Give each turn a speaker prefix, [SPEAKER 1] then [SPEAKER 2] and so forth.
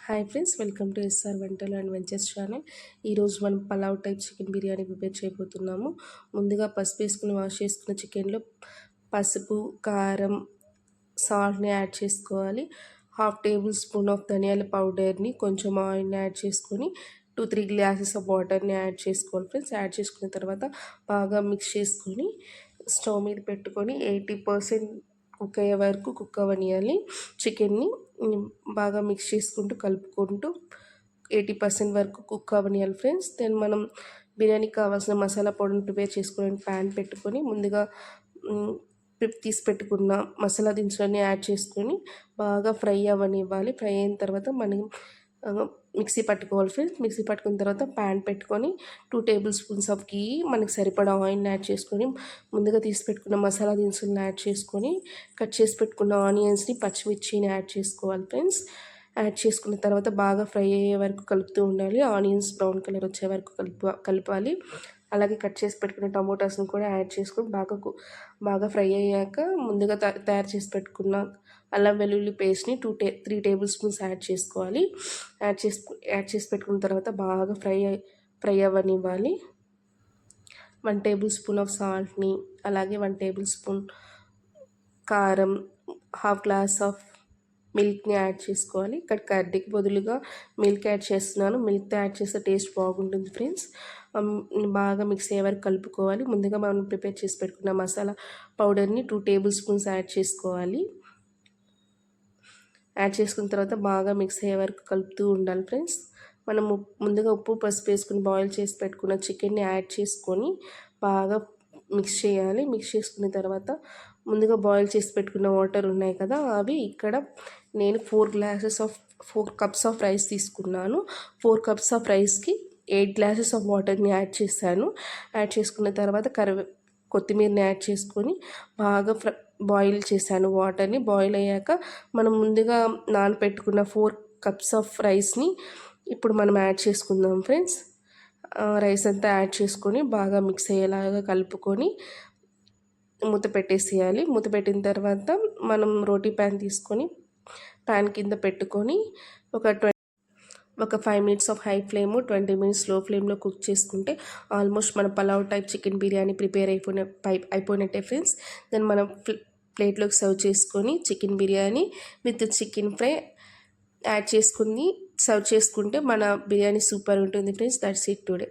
[SPEAKER 1] Hi friends, welcome to SR వంటలు and ventures channel. ఈరోజు మనం pulao type chicken biryani prepare చేయబోతున్నాము. ముందుగా పసుపు వేసుకుని వాష్ చేసుకున్న చికెన్లో పసుపు, కారం, సాల్ట్ని యాడ్ చేసుకోవాలి. 1/2 టేబుల్ స్పూన్ ఆఫ్ ధనియాల పౌడర్ని, కొంచెం ఆయిల్ని యాడ్ చేసుకొని 2-3 గ్లాసెస్ ఆఫ్ వాటర్ని యాడ్ చేసుకోవాలి ఫ్రెండ్స్. యాడ్ చేసుకున్న తర్వాత బాగా మిక్స్ చేసుకొని స్టవ్ మీద పెట్టుకొని 80% కుక్ అయ్యే వరకు కుక్ అవ్వనియాలి. చికెన్ని బాగా మిక్స్ చేసుకుంటూ కలుపుకుంటూ 80% వరకు కుక్ అవ్వనియాలి ఫ్రెండ్స్. దెన్ మనం బిర్యానీకి కావాల్సిన మసాలా పౌడర్ని ప్రిపేర్ చేసుకోవడానికి ప్యాన్ పెట్టుకొని ముందుగా తీసి పెట్టుకున్న మసాలా దినుసులన్నీ యాడ్ చేసుకొని బాగా ఫ్రై అవ్వనివ్వాలి. ఫ్రై అయిన తర్వాత మనం మిక్సీ పట్టుకోవాలి ఫ్రెండ్స్. మిక్సీ పట్టుకున్న తర్వాత ప్యాన్ పెట్టుకొని 2 టేబుల్ స్పూన్స్ ఆఫ్ గీ, మనకి సరిపడా ఆయిల్ని యాడ్ చేసుకొని ముందుగా తీసి పెట్టుకున్న మసాలా దినుసులను యాడ్ చేసుకొని కట్ చేసి పెట్టుకున్న ఆనియన్స్ని, పచ్చిమిర్చిని యాడ్ చేసుకోవాలి ఫ్రెండ్స్. యాడ్ చేసుకున్న తర్వాత బాగా ఫ్రై అయ్యే వరకు కలుపుతూ ఉండాలి. ఆనియన్స్ బ్రౌన్ కలర్ వచ్చే వరకు కలపాలి. అలాగే కట్ చేసి పెట్టుకున్న టమోటాస్ని కూడా యాడ్ చేసుకొని బాగా ఫ్రై అయ్యాక ముందుగా తయారు చేసి పెట్టుకున్న అల్లం వెల్లుల్లి పేస్ట్ని 3 టేబుల్ స్పూన్స్ యాడ్ చేసుకోవాలి. యాడ్ చేసి పెట్టుకున్న తర్వాత బాగా ఫ్రై అవ్వనివ్వాలి. 1 టేబుల్ స్పూన్ ఆఫ్ సాల్ట్ని, అలాగే 1 టేబుల్ స్పూన్ కారం, 1/2 గ్లాస్ ఆఫ్ మిల్క్ని యాడ్ చేసుకోవాలి. ఇక్కడ కర్రీకి బదులుగా మిల్క్ యాడ్ చేస్తున్నాను. మిల్క్తో యాడ్ చేస్తే టేస్ట్ బాగుంటుంది ఫ్రెండ్స్. బాగా మిక్స్ అయ్యే వరకు కలుపుకోవాలి. ముందుగా మనం ప్రిపేర్ చేసి పెట్టుకున్న మసాలా పౌడర్ని 2 టేబుల్ స్పూన్స్ యాడ్ చేసుకోవాలి. యాడ్ చేసుకున్న తర్వాత బాగా మిక్స్ అయ్యే వరకు కలుపుతూ ఉండాలి ఫ్రెండ్స్. మనం ముందుగా ఉప్పు, పసుపు వేసుకుని బాయిల్ చేసి పెట్టుకున్న చికెన్ని యాడ్ చేసుకొని బాగా మిక్స్ చేయాలి. మిక్స్ చేసుకున్న తర్వాత ముందుగా బాయిల్ చేసి పెట్టుకున్న వాటర్ ఉన్నాయి కదా, అవి ఇక్కడ నేను 4 కప్స్ ఆఫ్ రైస్ తీసుకున్నాను. 4 కప్స్ ఆఫ్ రైస్కి 8 గ్లాసెస్ ఆఫ్ వాటర్ని యాడ్ చేశాను. యాడ్ చేసుకున్న తర్వాత కొత్తిమీరని యాడ్ చేసుకొని బాగా బాయిల్ చేశాను వాటర్ని. బాయిల్ అయ్యాక మనం ముందుగా నానబెట్టుకున్న 4 కప్స్ ఆఫ్ రైస్ని ఇప్పుడు మనం యాడ్ చేసుకుందాం ఫ్రెండ్స్. రైస్ అంతా యాడ్ చేసుకొని బాగా మిక్స్ అయ్యేలాగా కలుపుకొని మూత పెట్టేసేయాలి. మూత పెట్టిన తర్వాత మనం రోటీ ప్యాన్ తీసుకొని ప్యాన్ కింద పెట్టుకొని ఒక 5 minutes of high flame, 20 minutes లో ఫ్లేమ్లో కుక్ చేసుకుంటే ఆల్మోస్ట్ మన pulao type chicken biryani prepare అయిపోయినట్టే ఫ్రెండ్స్. దెన్ మనం ప్లేట్లోకి సర్వ్ చేసుకొని chicken biryani with chicken fry add చేసుకుని సర్వ్ చేసుకుంటే మన బిర్యానీ సూపర్ ఉంటుంది ఫ్రెండ్స్. That's it today.